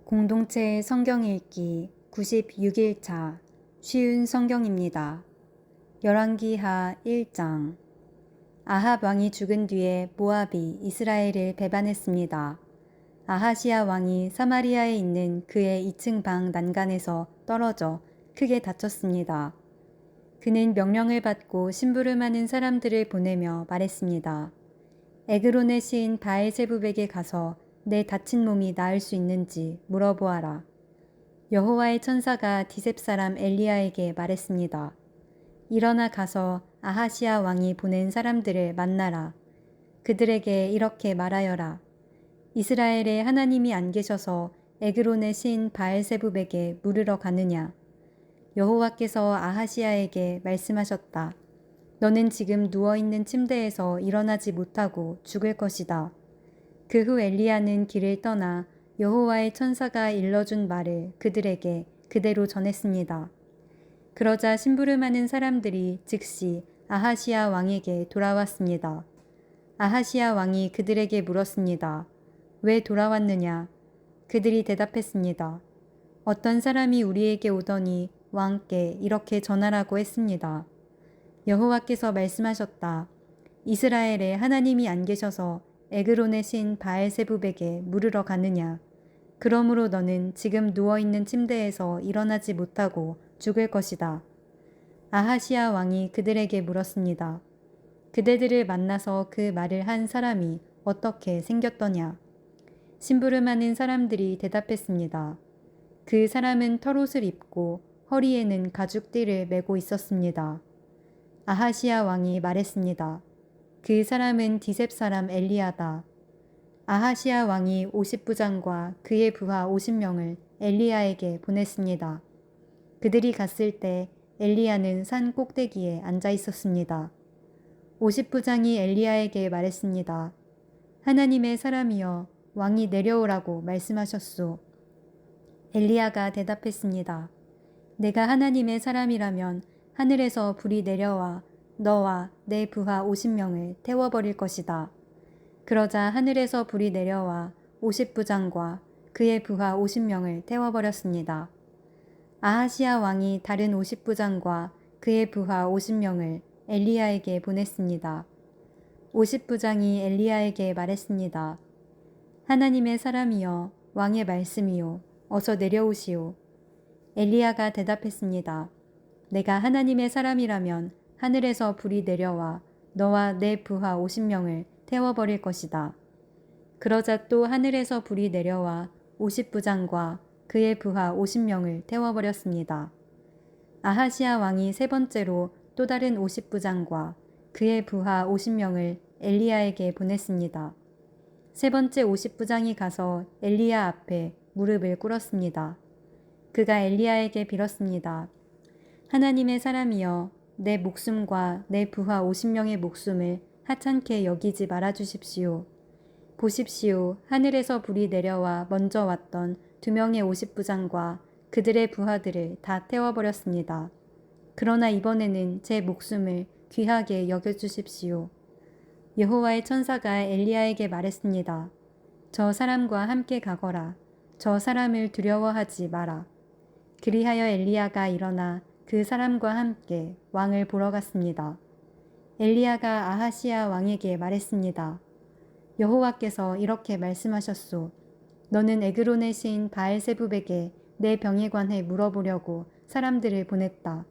공동체 성경 읽기 96일차 쉬운 성경입니다. 열왕기하 1장. 아합 왕이 죽은 뒤에 모압이 이스라엘을 배반했습니다. 아하시아 왕이 사마리아에 있는 그의 2층 방 난간에서 떨어져 크게 다쳤습니다. 그는 명령을 받고 심부름하는 사람들을 보내며 말했습니다. 에그론의 시인 바알세붑에게 가서 내 다친 몸이 나을 수 있는지 물어보아라. 여호와의 천사가 디셉 사람 엘리야에게 말했습니다. 일어나 가서 아하시아 왕이 보낸 사람들을 만나라. 그들에게 이렇게 말하여라. 이스라엘에 하나님이 안 계셔서 에그론의 시인 바알세붑에게 물으러 가느냐. 여호와께서 아하시아에게 말씀하셨다. 너는 지금 누워있는 침대에서 일어나지 못하고 죽을 것이다. 그 후 엘리야는 길을 떠나 여호와의 천사가 일러준 말을 그들에게 그대로 전했습니다. 그러자 심부름하는 사람들이 즉시 아하시아 왕에게 돌아왔습니다. 아하시아 왕이 그들에게 물었습니다. 왜 돌아왔느냐? 그들이 대답했습니다. 어떤 사람이 우리에게 오더니 왕께 이렇게 전하라고 했습니다. 여호와께서 말씀하셨다. 이스라엘에 하나님이 안 계셔서 에그론의 신 바알세붑에게 물으러 가느냐. 그러므로 너는 지금 누워있는 침대에서 일어나지 못하고 죽을 것이다. 아하시아 왕이 그들에게 물었습니다. 그대들을 만나서 그 말을 한 사람이 어떻게 생겼더냐. 심부름하는 사람들이 대답했습니다. 그 사람은 털옷을 입고 허리에는 가죽띠를 메고 있었습니다. 아하시아 왕이 말했습니다. 그 사람은 디셉 사람 엘리야다. 아하시아 왕이 50부장과 그의 부하 50명을 엘리야에게 보냈습니다. 그들이 갔을 때 엘리야는 산 꼭대기에 앉아 있었습니다. 50부장이 엘리야에게 말했습니다. 하나님의 사람이여 왕이 내려오라고 말씀하셨소. 엘리야가 대답했습니다. 내가 하나님의 사람이라면 하늘에서 불이 내려와 너와 내 부하 50명을 태워버릴 것이다. 그러자 하늘에서 불이 내려와 50부장과 그의 부하 50명을 태워버렸습니다. 아하시아 왕이 다른 50부장과 그의 부하 50명을 엘리야에게 보냈습니다. 50부장이 엘리야에게 말했습니다. 하나님의 사람이여 왕의 말씀이요 어서 내려오시오. 엘리야가 대답했습니다. 내가 하나님의 사람이라면 하늘에서 불이 내려와 너와 내 부하 50명을 태워버릴 것이다. 그러자 또 하늘에서 불이 내려와 50부장과 그의 부하 50명을 태워버렸습니다. 아하시아 왕이 세 번째로 또 다른 50부장과 그의 부하 50명을 엘리야에게 보냈습니다. 세 번째 50부장이 가서 엘리야 앞에 무릎을 꿇었습니다. 그가 엘리야에게 빌었습니다. 하나님의 사람이여 내 목숨과 내 부하 50명의 목숨을 하찮게 여기지 말아주십시오. 보십시오. 하늘에서 불이 내려와 먼저 왔던 2명의 50부장과 그들의 부하들을 다 태워버렸습니다. 그러나 이번에는 제 목숨을 귀하게 여겨주십시오. 여호와의 천사가 엘리야에게 말했습니다. 저 사람과 함께 가거라. 저 사람을 두려워하지 마라. 그리하여 엘리야가 일어나 그 사람과 함께 왕을 보러 갔습니다. 엘리야가 아하시아 왕에게 말했습니다. 여호와께서 이렇게 말씀하셨소. 너는 에그론의 시인 바알세붑에게 내 병에 관해 물어보려고 사람들을 보냈다.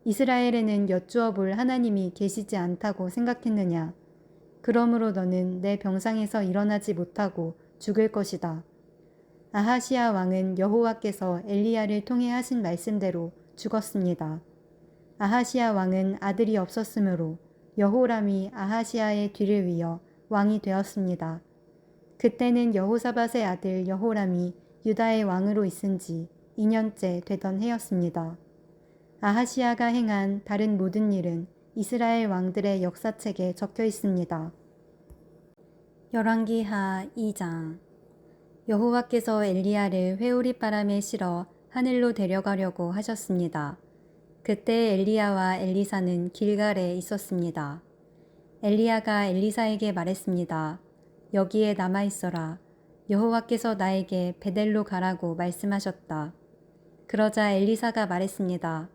이스라엘에는 여쭈어 볼 하나님이 계시지 않다고 생각했느냐. 그러므로 너는 내 병상에서 일어나지 못하고 죽을 것이다. 아하시아 왕은 여호와께서 엘리야를 통해 하신 말씀대로 죽었습니다. 아하시아 왕은 아들이 없었으므로 여호람이 아하시아의 뒤를 이어 왕이 되었습니다. 그때는 여호사밧의 아들 여호람이 유다의 왕으로 있은 지 2년째 되던 해였습니다. 아하시아가 행한 다른 모든 일은 이스라엘 왕들의 역사책에 적혀 있습니다. 열왕기하 2장. 여호와께서 엘리야를 회오리바람에 실어 하늘로 데려가려고 하셨습니다. 그때 엘리야와 엘리사는 길갈에 있었습니다. 엘리야가 엘리사에게 말했습니다. 여기에 남아있어라. 여호와께서 나에게 베델로 가라고 말씀하셨다. 그러자 엘리사가 말했습니다.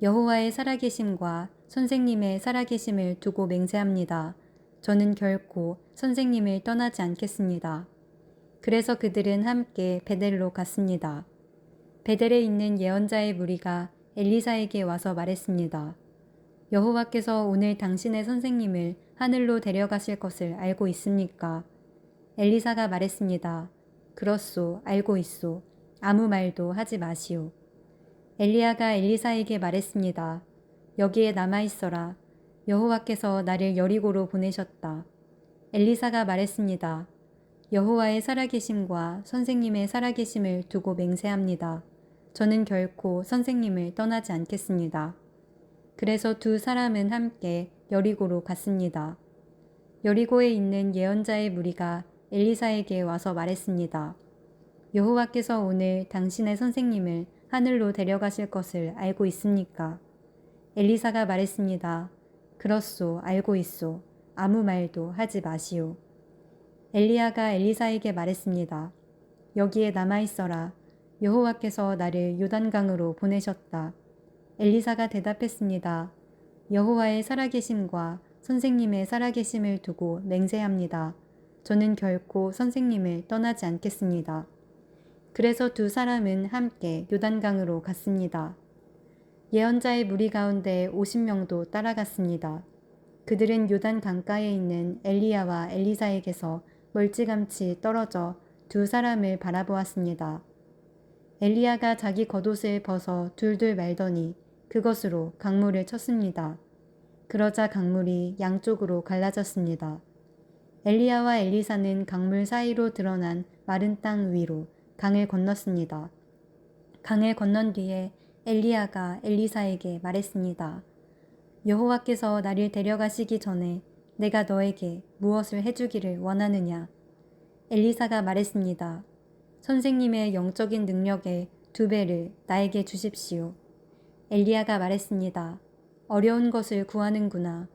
여호와의 살아계심과 선생님의 살아계심을 두고 맹세합니다. 저는 결코 선생님을 떠나지 않겠습니다. 그래서 그들은 함께 베델로 갔습니다. 베델에 있는 예언자의 무리가 엘리사에게 와서 말했습니다. 여호와께서 오늘 당신의 선생님을 하늘로 데려가실 것을 알고 있습니까? 엘리사가 말했습니다. 그렇소, 알고 있소. 아무 말도 하지 마시오. 엘리야가 엘리사에게 말했습니다. 여기에 남아있어라. 여호와께서 나를 여리고로 보내셨다. 엘리사가 말했습니다. 여호와의 살아계심과 선생님의 살아계심을 두고 맹세합니다. 저는 결코 선생님을 떠나지 않겠습니다. 그래서 두 사람은 함께 여리고로 갔습니다. 여리고에 있는 예언자의 무리가 엘리사에게 와서 말했습니다. 여호와께서 오늘 당신의 선생님을 하늘로 데려가실 것을 알고 있습니까? 엘리사가 말했습니다. 그렇소, 알고 있소. 아무 말도 하지 마시오. 엘리야가 엘리사에게 말했습니다. 여기에 남아있어라. 여호와께서 나를 요단강으로 보내셨다. 엘리사가 대답했습니다. 여호와의 살아계심과 선생님의 살아계심을 두고 맹세합니다. 저는 결코 선생님을 떠나지 않겠습니다. 그래서 두 사람은 함께 요단강으로 갔습니다. 예언자의 무리 가운데 50명도 따라갔습니다. 그들은 요단 강가에 있는 엘리야와 엘리사에게서 멀찌감치 떨어져 두 사람을 바라보았습니다. 엘리야가 자기 겉옷을 벗어 둘둘 말더니 그것으로 강물을 쳤습니다. 그러자 강물이 양쪽으로 갈라졌습니다. 엘리야와 엘리사는 강물 사이로 드러난 마른 땅 위로 강을 건넜습니다. 강을 건넌 뒤에 엘리야가 엘리사에게 말했습니다. 여호와께서 나를 데려가시기 전에 내가 너에게 무엇을 해주기를 원하느냐? 엘리사가 말했습니다. 선생님의 영적인 능력의 2배를 나에게 주십시오. 엘리야가 말했습니다. 어려운 것을 구하는구나.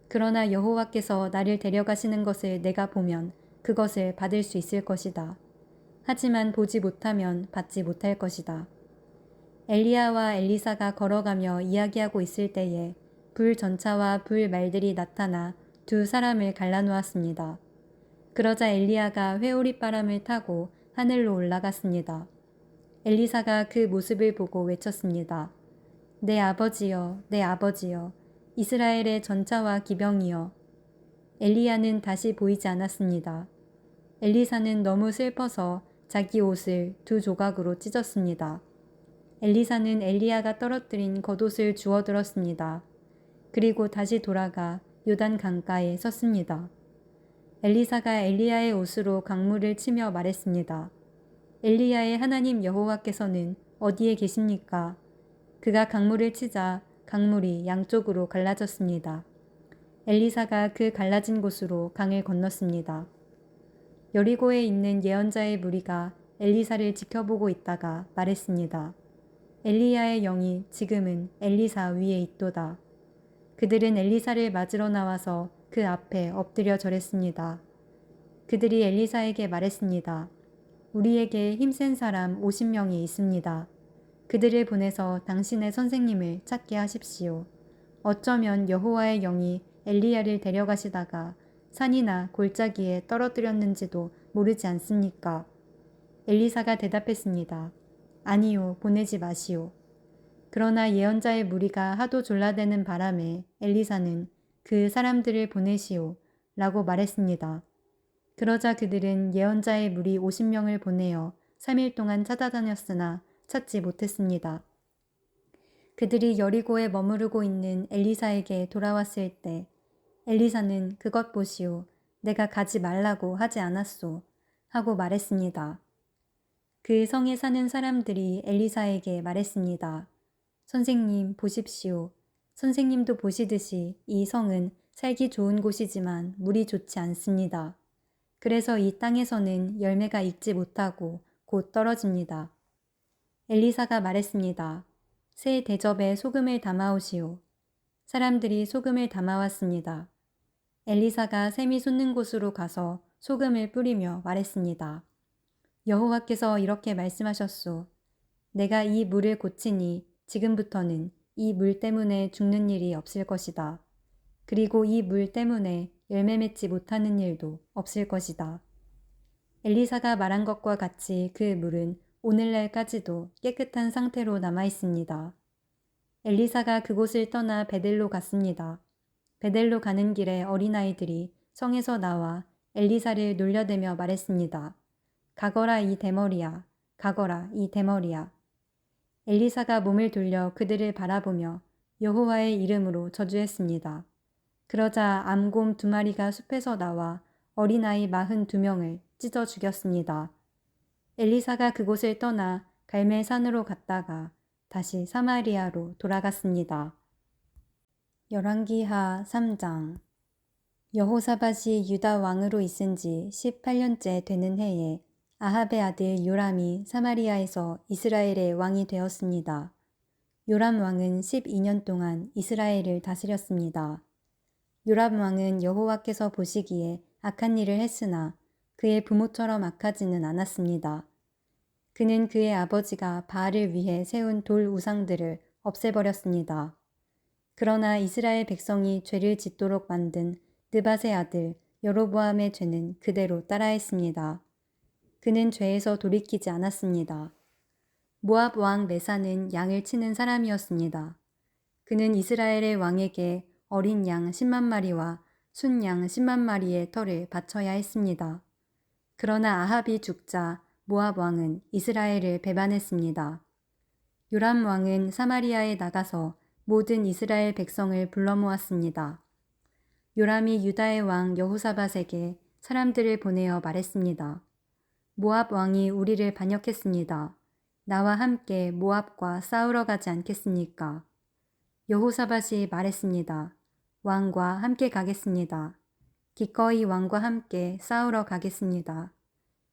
그러나 여호와께서 나를 데려가시는 것을 내가 보면 그것을 받을 수 있을 것이다. 하지만 보지 못하면 받지 못할 것이다. 엘리야와 엘리사가 걸어가며 이야기하고 있을 때에 불 전차와 불 말들이 나타나 두 사람을 갈라놓았습니다. 그러자 엘리야가 회오리바람을 타고 하늘로 올라갔습니다. 엘리사가 그 모습을 보고 외쳤습니다. 내 아버지여, 내 아버지여, 이스라엘의 전차와 기병이여. 엘리야는 다시 보이지 않았습니다. 엘리사는 너무 슬퍼서 자기 옷을 두 조각으로 찢었습니다. 엘리사는 엘리야가 떨어뜨린 겉옷을 주워들었습니다. 그리고 다시 돌아가 요단 강가에 섰습니다. 엘리사가 엘리야의 옷으로 강물을 치며 말했습니다. 엘리야의 하나님 여호와께서는 어디에 계십니까? 그가 강물을 치자 강물이 양쪽으로 갈라졌습니다. 엘리사가 그 갈라진 곳으로 강을 건넜습니다. 여리고에 있는 예언자의 무리가 엘리사를 지켜보고 있다가 말했습니다. 엘리야의 영이 지금은 엘리사 위에 있도다. 그들은 엘리사를 맞으러 나와서 그 앞에 엎드려 절했습니다. 그들이 엘리사에게 말했습니다. 우리에게 힘센 사람 50명이 있습니다. 그들을 보내서 당신의 선생님을 찾게 하십시오. 어쩌면 여호와의 영이 엘리야를 데려가시다가 산이나 골짜기에 떨어뜨렸는지도 모르지 않습니까? 엘리사가 대답했습니다. 아니요, 보내지 마시오. 그러나 예언자의 무리가 하도 졸라대는 바람에 엘리사는 그 사람들을 보내시오 라고 말했습니다. 그러자 그들은 예언자의 무리 50명을 보내어 3일 동안 찾아다녔으나 찾지 못했습니다. 그들이 여리고에 머무르고 있는 엘리사에게 돌아왔을 때 엘리사는 그것 보시오. 내가 가지 말라고 하지 않았소. 하고 말했습니다. 그 성에 사는 사람들이 엘리사에게 말했습니다. 선생님 보십시오. 선생님도 보시듯이 이 성은 살기 좋은 곳이지만 물이 좋지 않습니다. 그래서 이 땅에서는 열매가 익지 못하고 곧 떨어집니다. 엘리사가 말했습니다. 새 대접에 소금을 담아오시오. 사람들이 소금을 담아왔습니다. 엘리사가 샘이 솟는 곳으로 가서 소금을 뿌리며 말했습니다. 여호와께서 이렇게 말씀하셨소. 내가 이 물을 고치니 지금부터는 이 물 때문에 죽는 일이 없을 것이다. 그리고 이 물 때문에 열매 맺지 못하는 일도 없을 것이다. 엘리사가 말한 것과 같이 그 물은 오늘날까지도 깨끗한 상태로 남아 있습니다. 엘리사가 그곳을 떠나 베델로 갔습니다. 베델로 가는 길에 어린아이들이 성에서 나와 엘리사를 놀려대며 말했습니다. 가거라 이 대머리야, 가거라 이 대머리야. 엘리사가 몸을 돌려 그들을 바라보며 여호와의 이름으로 저주했습니다. 그러자 암곰 2마리가 숲에서 나와 어린아이 42명을 찢어 죽였습니다. 엘리사가 그곳을 떠나 갈멜산으로 갔다가 다시 사마리아로 돌아갔습니다. 열왕기하 3장. 여호사밧이 유다 왕으로 있은 지 18년째 되는 해에 아합의 아들 요람이 사마리아에서 이스라엘의 왕이 되었습니다. 요람 왕은 12년 동안 이스라엘을 다스렸습니다. 요람 왕은 여호와께서 보시기에 악한 일을 했으나 그의 부모처럼 악하지는 않았습니다. 그는 그의 아버지가 바알을 위해 세운 돌 우상들을 없애버렸습니다. 그러나 이스라엘 백성이 죄를 짓도록 만든 느밧의 아들 여로보암의 죄는 그대로 따라했습니다. 그는 죄에서 돌이키지 않았습니다. 모압 왕 메사는 양을 치는 사람이었습니다. 그는 이스라엘의 왕에게 어린 양 10만 마리와 순양 10만 마리의 털을 바쳐야 했습니다. 그러나 아합이 죽자 모압 왕은 이스라엘을 배반했습니다. 요람 왕은 사마리아에 나가서 모든 이스라엘 백성을 불러 모았습니다. 요람이 유다의 왕 여호사밧에게 사람들을 보내어 말했습니다. 모압 왕이 우리를 반역했습니다. 나와 함께 모압과 싸우러 가지 않겠습니까? 여호사밧이 말했습니다. 왕과 함께 가겠습니다. 기꺼이 왕과 함께 싸우러 가겠습니다.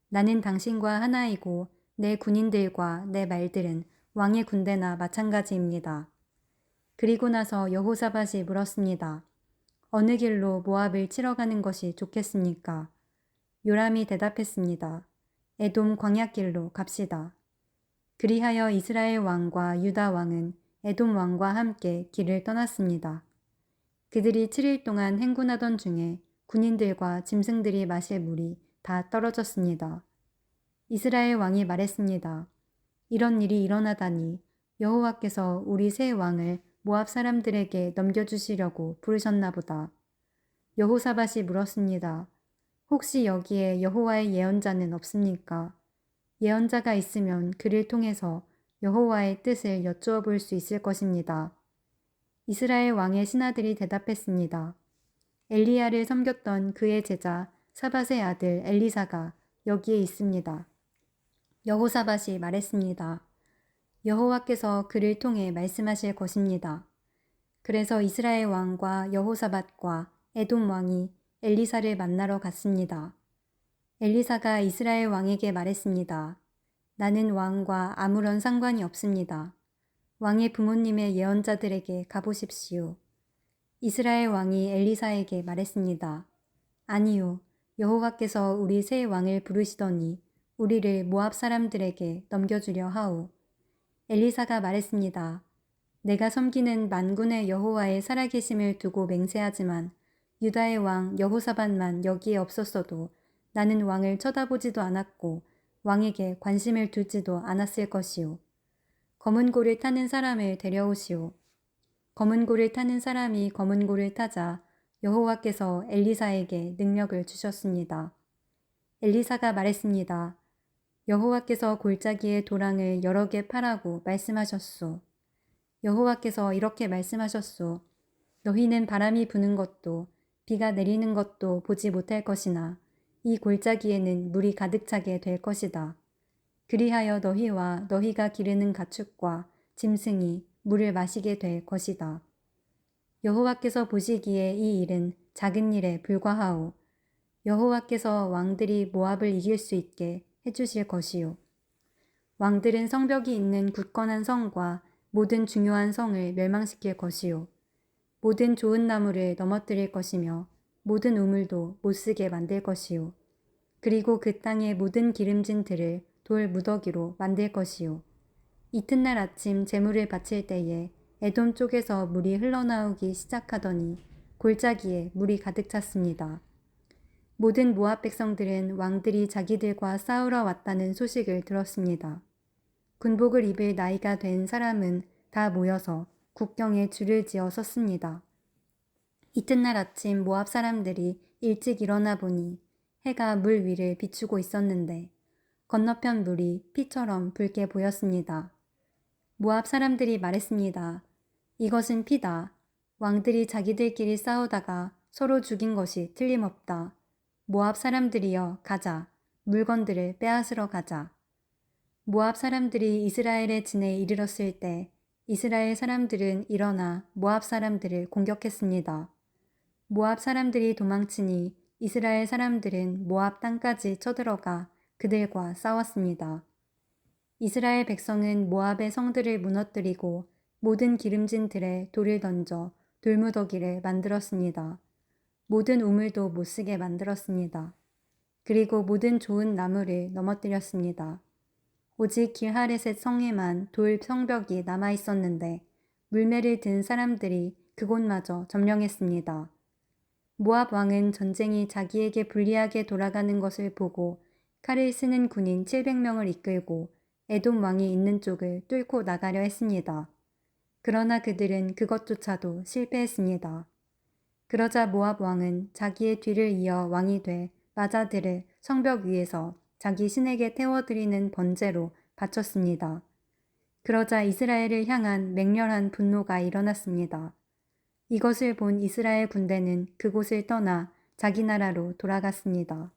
나는 당신과 하나이고 내 군인들과 내 말들은 왕의 군대나 마찬가지입니다. 그리고 나서 여호사밧이 물었습니다. 어느 길로 모압을 치러 가는 것이 좋겠습니까? 요람이 대답했습니다. 에돔 광야길로 갑시다. 그리하여 이스라엘 왕과 유다 왕은 에돔 왕과 함께 길을 떠났습니다. 그들이 7일 동안 행군하던 중에 군인들과 짐승들이 마실 물이 다 떨어졌습니다. 이스라엘 왕이 말했습니다. 이런 일이 일어나다니 여호와께서 우리 새 왕을 모압 사람들에게 넘겨주시려고 부르셨나 보다. 여호사밧이 물었습니다. 혹시 여기에 여호와의 예언자는 없습니까? 예언자가 있으면 그를 통해서 여호와의 뜻을 여쭈어 볼 수 있을 것입니다. 이스라엘 왕의 신하들이 대답했습니다. 엘리야를 섬겼던 그의 제자 사밧의 아들 엘리사가 여기에 있습니다. 여호사밧이 말했습니다. 여호와께서 그를 통해 말씀하실 것입니다. 그래서 이스라엘 왕과 여호사밧과 에돔 왕이 엘리사를 만나러 갔습니다. 엘리사가 이스라엘 왕에게 말했습니다. 나는 왕과 아무런 상관이 없습니다. 왕의 부모님의 예언자들에게 가보십시오. 이스라엘 왕이 엘리사에게 말했습니다. 아니요, 여호와께서 우리 새 왕을 부르시더니 우리를 모압 사람들에게 넘겨주려 하오. 엘리사가 말했습니다. 내가 섬기는 만군의 여호와의 살아계심을 두고 맹세하지만 유다의 왕 여호사밧만 여기에 없었어도 나는 왕을 쳐다보지도 않았고 왕에게 관심을 두지도 않았을 것이오. 검은 고를 타는 사람을 데려오시오. 검은 고를 타는 사람이 검은 고를 타자 여호와께서 엘리사에게 능력을 주셨습니다. 엘리사가 말했습니다. 여호와께서 골짜기의 도랑을 여러 개 파라고 말씀하셨소. 여호와께서 이렇게 말씀하셨소. 너희는 바람이 부는 것도 비가 내리는 것도 보지 못할 것이나 이 골짜기에는 물이 가득 차게 될 것이다. 그리하여 너희와 너희가 기르는 가축과 짐승이 물을 마시게 될 것이다. 여호와께서 보시기에 이 일은 작은 일에 불과하오. 여호와께서 왕들이 모압을 이길 수 있게 해주실 것이요. 왕들은 성벽이 있는 굳건한 성과 모든 중요한 성을 멸망시킬 것이요. 모든 좋은 나무를 넘어뜨릴 것이며 모든 우물도 못쓰게 만들 것이요. 그리고 그 땅의 모든 기름진 들을 돌 무더기로 만들 것이요. 이튿날 아침 제물을 바칠 때에 에돔 쪽에서 물이 흘러나오기 시작하더니 골짜기에 물이 가득 찼습니다. 모든 모압 백성들은 왕들이 자기들과 싸우러 왔다는 소식을 들었습니다. 군복을 입을 나이가 된 사람은 다 모여서 국경에 줄을 지어 섰습니다. 이튿날 아침 모압 사람들이 일찍 일어나 보니 해가 물 위를 비추고 있었는데 건너편 물이 피처럼 붉게 보였습니다. 모압 사람들이 말했습니다. 이것은 피다. 왕들이 자기들끼리 싸우다가 서로 죽인 것이 틀림없다. 모압 사람들이여 가자. 물건들을 빼앗으러 가자. 모압 사람들이 이스라엘의 진에 이르렀을 때 이스라엘 사람들은 일어나 모압 사람들을 공격했습니다. 모압 사람들이 도망치니 이스라엘 사람들은 모압 땅까지 쳐들어가 그들과 싸웠습니다. 이스라엘 백성은 모압의 성들을 무너뜨리고 모든 기름진 들에 돌을 던져 돌무더기를 만들었습니다. 모든 우물도 못쓰게 만들었습니다. 그리고 모든 좋은 나무를 넘어뜨렸습니다. 오직 길하레셋 성에만 돌 성벽이 남아 있었는데 물매를 든 사람들이 그곳마저 점령했습니다. 모압 왕은 전쟁이 자기에게 불리하게 돌아가는 것을 보고 칼을 쓰는 군인 700명을 이끌고 에돔 왕이 있는 쪽을 뚫고 나가려 했습니다. 그러나 그들은 그것조차도 실패했습니다. 그러자 모압 왕은 자기의 뒤를 이어 왕이 돼 마자들을 성벽 위에서 자기 신에게 태워드리는 번제로 바쳤습니다. 그러자 이스라엘을 향한 맹렬한 분노가 일어났습니다. 이것을 본 이스라엘 군대는 그곳을 떠나 자기 나라로 돌아갔습니다.